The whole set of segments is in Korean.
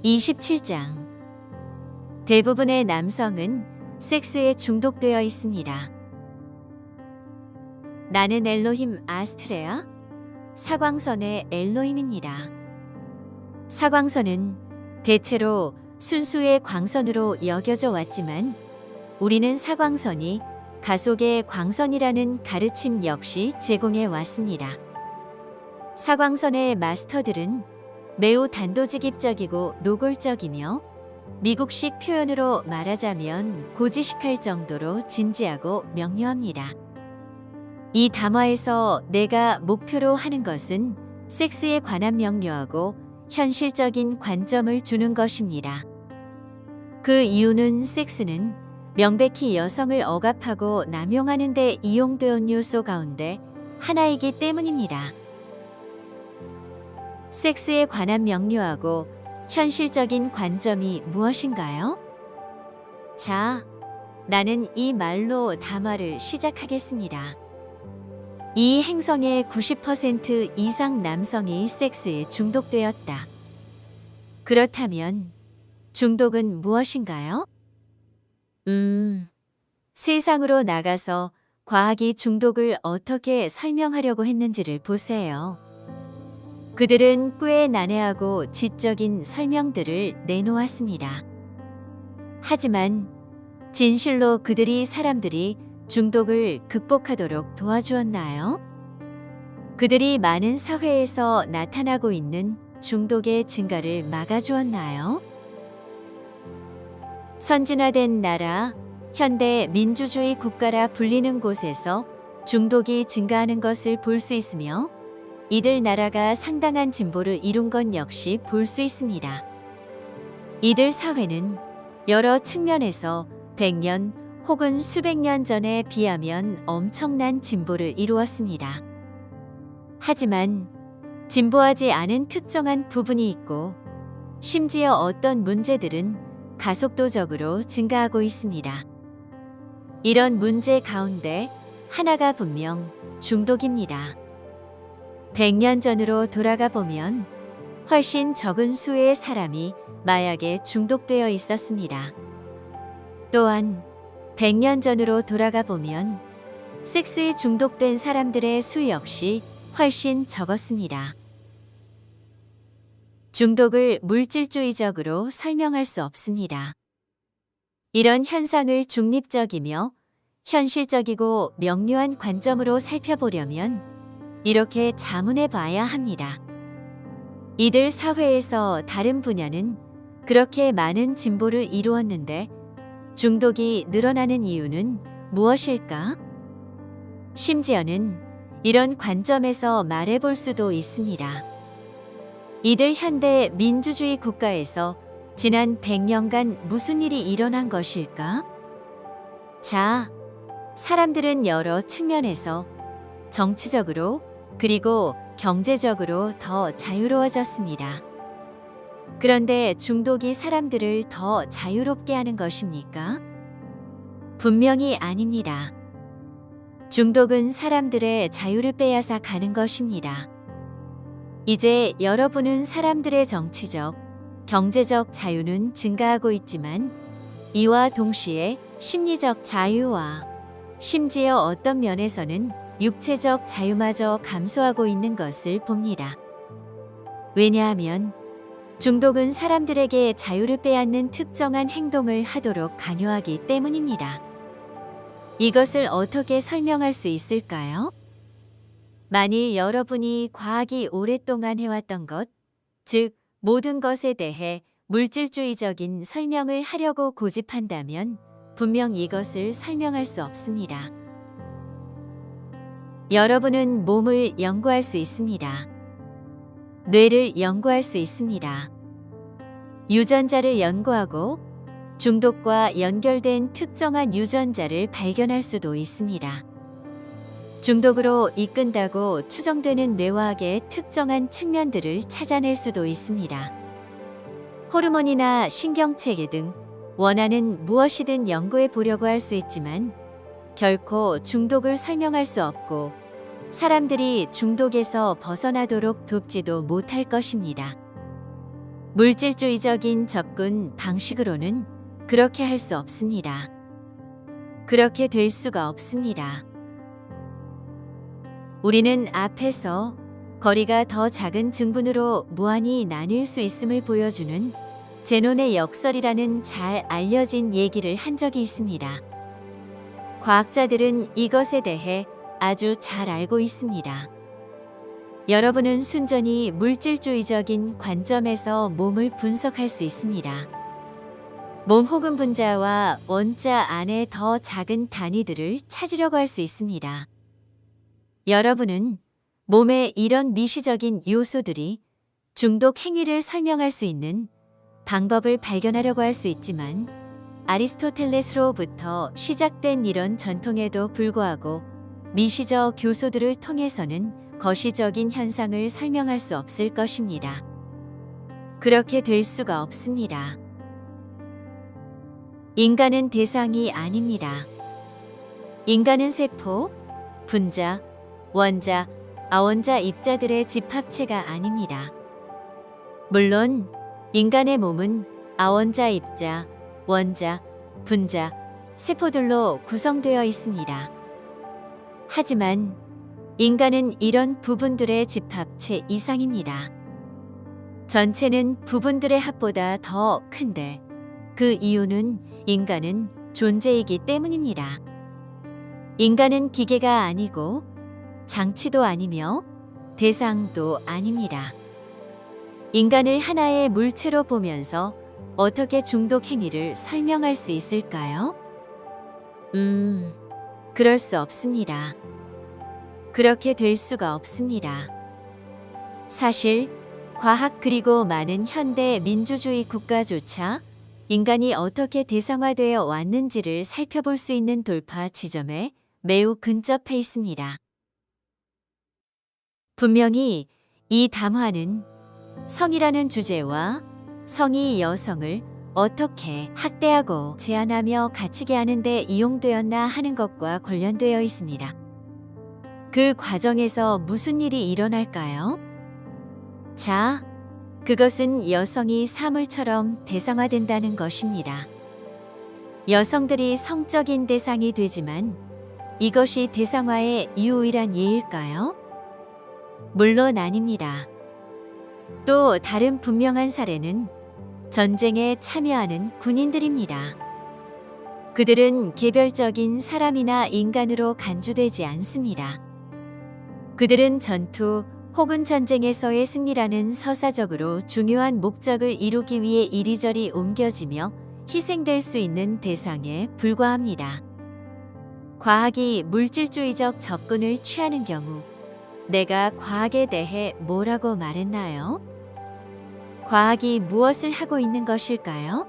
27장. 대부분의 남성은 섹스에 중독되어 있습니다. 나는 엘로힘 아스트레아, 사광선의 엘로힘입니다. 사광선은 대체로 순수의 광선으로 여겨져 왔지만 우리는 사광선이 가속의 광선이라는 가르침 역시 제공해 왔습니다. 사광선의 마스터들은 매우 단도직입적이고 노골적이며 미국식 표현으로 말하자면 고지식할 정도로 진지하고 명료합니다. 이 담화에서 내가 목표로 하는 것은 섹스에 관한 명료하고 현실적인 관점을 주는 것입니다. 그 이유는 섹스는 명백히 여성을 억압하고 남용하는 데 이용되온 요소 가운데 하나이기 때문입니다. 섹스에 관한 명료하고 현실적인 관점이 무엇인가요? 자, 나는 이 말로 담화를 시작하겠습니다. 이 행성의 90% 이상 남성이 섹스에 중독되었다. 그렇다면 중독은 무엇인가요? 세상으로 나가서 과학이 중독을 어떻게 설명하려고 했는지를 보세요. 그들은 꽤 난해하고 지적인 설명들을 내놓았습니다. 하지만 진실로 그들이 사람들이 중독을 극복하도록 도와주었나요? 그들이 많은 사회에서 나타나고 있는 중독의 증가를 막아주었나요? 선진화된 나라, 현대 민주주의 국가라 불리는 곳에서 중독이 증가하는 것을 볼 수 있으며 이들 나라가 상당한 진보를 이룬 것 역시 볼 수 있습니다. 이들 사회는 여러 측면에서 100년 혹은 수백 년 전에 비하면 엄청난 진보를 이루었습니다. 하지만 진보하지 않은 특정한 부분이 있고 심지어 어떤 문제들은 가속도적으로 증가하고 있습니다. 이런 문제 가운데 하나가 분명 중독입니다. 100년 전으로 돌아가 보면 훨씬 적은 수의 사람이 마약에 중독되어 있었습니다. 또한 100년 전으로 돌아가 보면 섹스에 중독된 사람들의 수 역시 훨씬 적었습니다. 중독을 물질주의적으로 설명할 수 없습니다. 이런 현상을 중립적이며 현실적이고 명료한 관점으로 살펴보려면 이렇게 자문해 봐야 합니다. 이들 사회에서 다른 분야는 그렇게 많은 진보를 이루었는데 중독이 늘어나는 이유는 무엇일까? 심지어는 이런 관점에서 말해 볼 수도 있습니다. 이들 현대 민주주의 국가에서 지난 100년간 무슨 일이 일어난 것일까? 자, 사람들은 여러 측면에서 정치적으로 그리고 경제적으로 더 자유로워졌습니다. 그런데 중독이 사람들을 더 자유롭게 하는 것입니까? 분명히 아닙니다. 중독은 사람들의 자유를 빼앗아 가는 것입니다. 이제 여러분은 사람들의 정치적, 경제적 자유는 증가하고 있지만 이와 동시에 심리적 자유와 심지어 어떤 면에서는 육체적 자유마저 감소하고 있는 것을 봅니다. 왜냐하면 중독은 사람들에게 자유를 빼앗는 특정한 행동을 하도록 강요하기 때문입니다. 이것을 어떻게 설명할 수 있을까요? 만일 여러분이 과학이 오랫동안 해왔던 것, 즉 모든 것에 대해 물질주의적인 설명을 하려고 고집한다면 분명 이것을 설명할 수 없습니다. 여러분은 몸을 연구할 수 있습니다. 뇌를 연구할 수 있습니다. 유전자를 연구하고 중독과 연결된 특정한 유전자를 발견할 수도 있습니다. 중독으로 이끈다고 추정되는 뇌과학의 특정한 측면들을 찾아낼 수도 있습니다. 호르몬이나 신경체계 등 원하는 무엇이든 연구해 보려고 할 수 있지만 결코 중독을 설명할 수 없고 사람들이 중독에서 벗어나도록 돕지도 못할 것입니다. 물질주의적인 접근 방식으로는 그렇게 할 수 없습니다. 그렇게 될 수가 없습니다. 우리는 앞에서 거리가 더 작은 증분으로 무한히 나뉠 수 있음을 보여주는 제논의 역설이라는 잘 알려진 얘기를 한 적이 있습니다. 과학자들은 이것에 대해 아주 잘 알고 있습니다. 여러분은 순전히 물질주의적인 관점에서 몸을 분석할 수 있습니다. 몸 혹은 분자와 원자 안에 더 작은 단위들을 찾으려고 할 수 있습니다. 여러분은 몸의 이런 미시적인 요소들이 중독 행위를 설명할 수 있는 방법을 발견하려고 할 수 있지만 아리스토텔레스로부터 시작된 이런 전통에도 불구하고 미시적 교소들을 통해서는 거시적인 현상을 설명할 수 없을 것입니다. 그렇게 될 수가 없습니다. 인간은 대상이 아닙니다. 인간은 세포, 분자, 원자, 아원자 입자들의 집합체가 아닙니다. 물론 인간의 몸은 아원자 입자, 원자, 분자, 세포들로 구성되어 있습니다. 하지만 인간은 이런 부분들의 집합체 이상입니다. 전체는 부분들의 합보다 더 큰데 그 이유는 인간은 존재이기 때문입니다. 인간은 기계가 아니고 장치도 아니며 대상도 아닙니다. 인간을 하나의 물체로 보면서 어떻게 중독 행위를 설명할 수 있을까요? 그럴 수 없습니다. 그렇게 될 수가 없습니다. 사실 과학 그리고 많은 현대 민주주의 국가조차 인간이 어떻게 대상화되어 왔는지를 살펴볼 수 있는 돌파 지점에 매우 근접해 있습니다. 분명히 이 담화는 성이라는 주제와 성이 여성을 어떻게 학대하고 제한하며 갇히게 하는 데 이용되었나 하는 것과 관련되어 있습니다. 그 과정에서 무슨 일이 일어날까요? 자, 그것은 여성이 사물처럼 대상화된다는 것입니다. 여성들이 성적인 대상이 되지만 이것이 대상화의 유일한 예일까요? 물론 아닙니다. 또 다른 분명한 사례는 전쟁에 참여하는 군인들입니다. 그들은 개별적인 사람이나 인간으로 간주되지 않습니다. 그들은 전투 혹은 전쟁에서의 승리라는 서사적으로 중요한 목적을 이루기 위해 이리저리 옮겨지며 희생될 수 있는 대상에 불과합니다. 과학이 물질주의적 접근을 취하는 경우 내가 과학에 대해 뭐라고 말했나요? 과학이 무엇을 하고 있는 것일까요?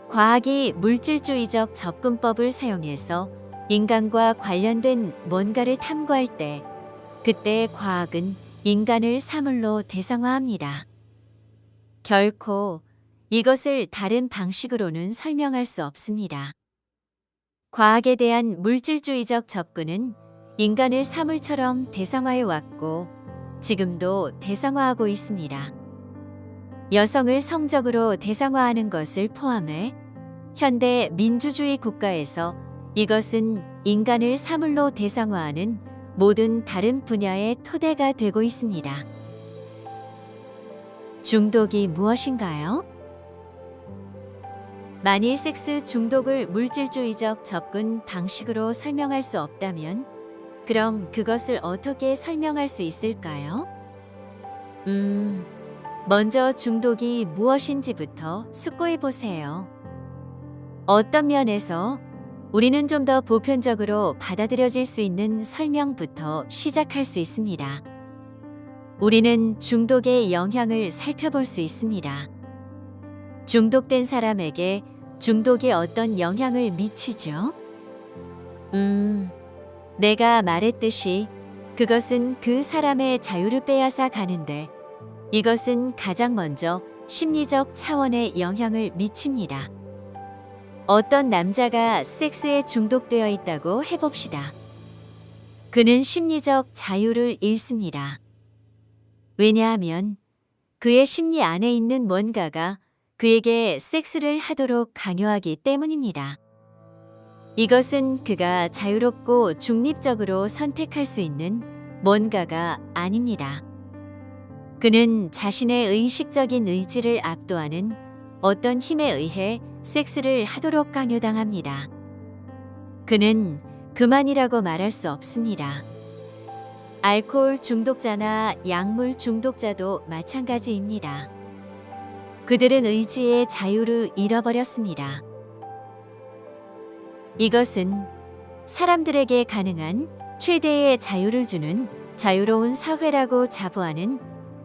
과학이 물질주의적 접근법을 사용해서 인간과 관련된 뭔가를 탐구할 때 그때 과학은 인간을 사물로 대상화합니다. 결코 이것을 다른 방식으로는 설명할 수 없습니다. 과학에 대한 물질주의적 접근은 인간을 사물처럼 대상화해 왔고 지금도 대상화하고 있습니다. 여성을 성적으로 대상화하는 것을 포함해 현대 민주주의 국가에서 이것은 인간을 사물로 대상화하는 모든 다른 분야의 토대가 되고 있습니다. 중독이 무엇인가요? 만일 섹스 중독을 물질주의적 접근 방식으로 설명할 수 없다면 그럼 그것을 어떻게 설명할 수 있을까요? 먼저 중독이 무엇인지부터 숙고해 보세요. 어떤 면에서 우리는 좀 더 보편적으로 받아들여질 수 있는 설명부터 시작할 수 있습니다. 우리는 중독의 영향을 살펴볼 수 있습니다. 중독된 사람에게 중독이 어떤 영향을 미치죠? 내가 말했듯이 그것은 그 사람의 자유를 빼앗아 가는데 이것은 가장 먼저 심리적 차원의 영향을 미칩니다. 어떤 남자가 섹스에 중독되어 있다고 해봅시다. 그는 심리적 자유를 잃습니다. 왜냐하면 그의 심리 안에 있는 뭔가가 그에게 섹스를 하도록 강요하기 때문입니다. 이것은 그가 자유롭고 중립적으로 선택할 수 있는 뭔가가 아닙니다. 그는 자신의 의식적인 의지를 압도하는 어떤 힘에 의해 섹스를 하도록 강요당합니다. 그는 그만이라고 말할 수 없습니다. 알코올 중독자나 약물 중독자도 마찬가지입니다. 그들은 의지의 자유를 잃어버렸습니다. 이것은 사람들에게 가능한 최대의 자유를 주는 자유로운 사회라고 자부하는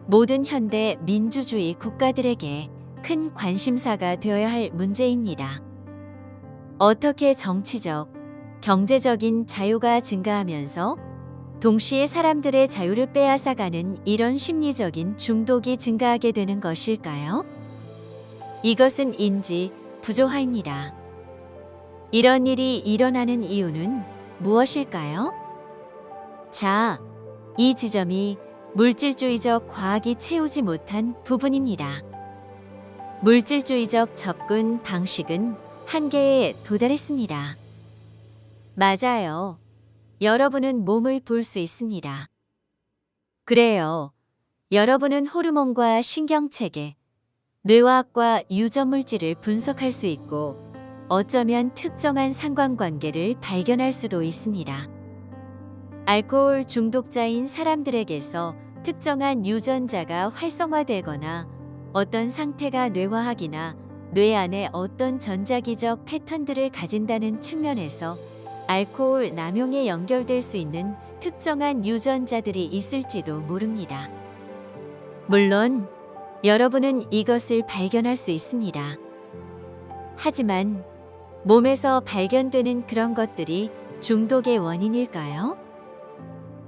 모든 현대 민주주의 국가들에게 큰 관심사가 되어야 할 문제입니다. 어떻게 정치적, 경제적인 자유가 증가하면서 동시에 사람들의 자유를 빼앗아가는 이런 심리적인 중독이 증가하게 되는 것일까요? 이것은 인지 부조화입니다. 이런 일이 일어나는 이유는 무엇일까요? 자, 이 지점이 물질주의적 과학이 채우지 못한 부분입니다. 물질주의적 접근 방식은 한계에 도달했습니다. 맞아요. 여러분은 몸을 볼 수 있습니다. 그래요. 여러분은 호르몬과 신경체계, 뇌화학과 유전물질을 분석할 수 있고 어쩌면 특정한 상관관계를 발견할 수도 있습니다. 알코올 중독자인 사람들에게서 특정한 유전자가 활성화되거나 어떤 상태가 뇌화학이나 뇌 안에 어떤 전자기적 패턴들을 가진다는 측면에서 알코올 남용에 연결될 수 있는 특정한 유전자들이 있을지도 모릅니다. 물론 여러분은 이것을 발견할 수 있습니다. 하지만 몸에서 발견되는 그런 것들이 중독의 원인일까요?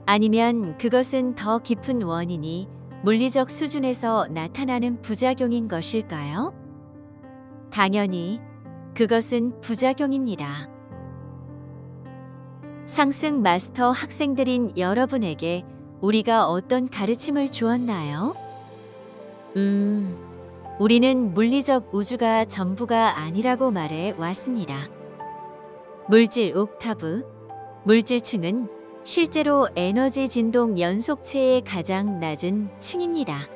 아니면 그것은 더 깊은 원인이 물리적 수준에서 나타나는 부작용인 것일까요? 당연히 그것은 부작용입니다. 상승 마스터 학생들인 여러분에게 우리가 어떤 가르침을 주었나요? 우리는 물리적 우주가 전부가 아니라고 말해 왔습니다. 물질 옥타브, 물질층은 실제로 에너지 진동 연속체의 가장 낮은 층입니다.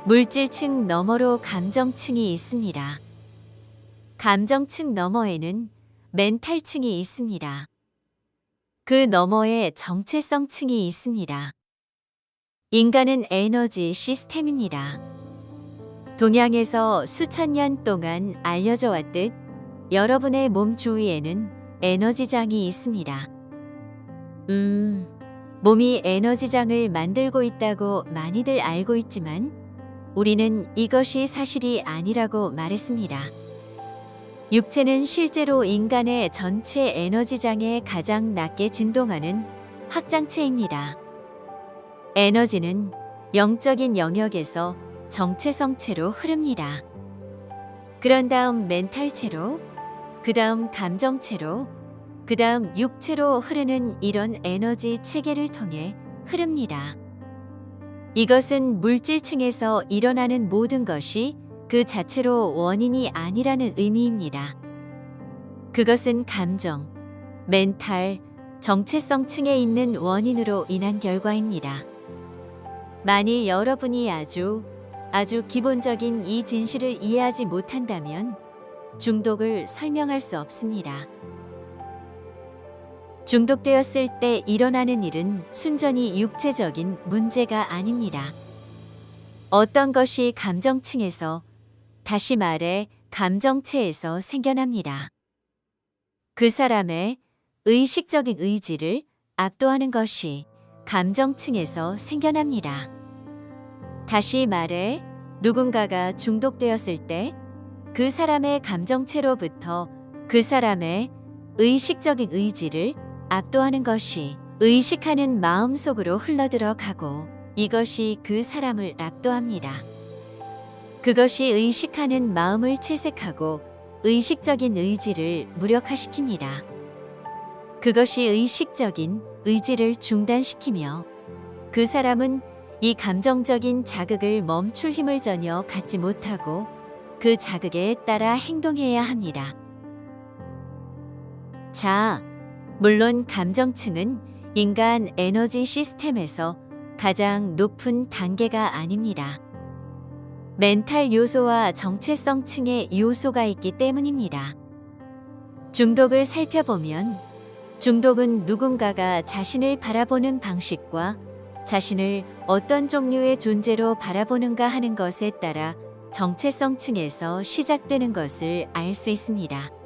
물질층 너머로 감정층이 있습니다. 감정층 너머에는 멘탈층이 있습니다. 그 너머에 정체성층이 있습니다. 인간은 에너지 시스템입니다. 동양에서 수천 년 동안 알려져 왔듯 여러분의 몸 주위에는 에너지장이 있습니다. 몸이 에너지장을 만들고 있다고 많이들 알고 있지만 우리는 이것이 사실이 아니라고 말했습니다. 육체는 실제로 인간의 전체 에너지장에 가장 낮게 진동하는 확장체입니다. 에너지는 영적인 영역에서 정체성체로 흐릅니다. 그런 다음 멘탈체로, 그 다음 감정체로, 그 다음 육체로 흐르는 이런 에너지 체계를 통해 흐릅니다. 이것은 물질층에서 일어나는 모든 것이 그 자체로 원인이 아니라는 의미입니다. 그것은 감정, 멘탈, 정체성층에 있는 원인으로 인한 결과입니다. 만일 여러분이 아주 기본적인 이 진실을 이해하지 못한다면 중독을 설명할 수 없습니다. 중독되었을 때 일어나는 일은 순전히 육체적인 문제가 아닙니다. 어떤 것이 감정층에서, 다시 말해 감정체에서 생겨납니다. 그 사람의 의식적인 의지를 압도하는 것이 감정층에서 생겨납니다. 다시 말해 누군가가 중독되었을 때 그 사람의 감정체로부터 그 사람의 의식적인 의지를 압도하는 것이 의식하는 마음 속으로 흘러들어가고 이것이 그 사람을 압도합니다. 그것이 의식하는 마음을 채색하고 의식적인 의지를 무력화시킵니다. 그것이 의식적인 의지를 중단시키며 그 사람은 이 감정적인 자극을 멈출 힘을 전혀 갖지 못하고 그 자극에 따라 행동해야 합니다. 자, 물론 감정층은 인간 에너지 시스템에서 가장 높은 단계가 아닙니다. 멘탈 요소와 정체성층의 요소가 있기 때문입니다. 중독을 살펴보면 중독은 누군가가 자신을 바라보는 방식과 자신을 어떤 종류의 존재로 바라보는가 하는 것에 따라 정체성층에서 시작되는 것을 알 수 있습니다.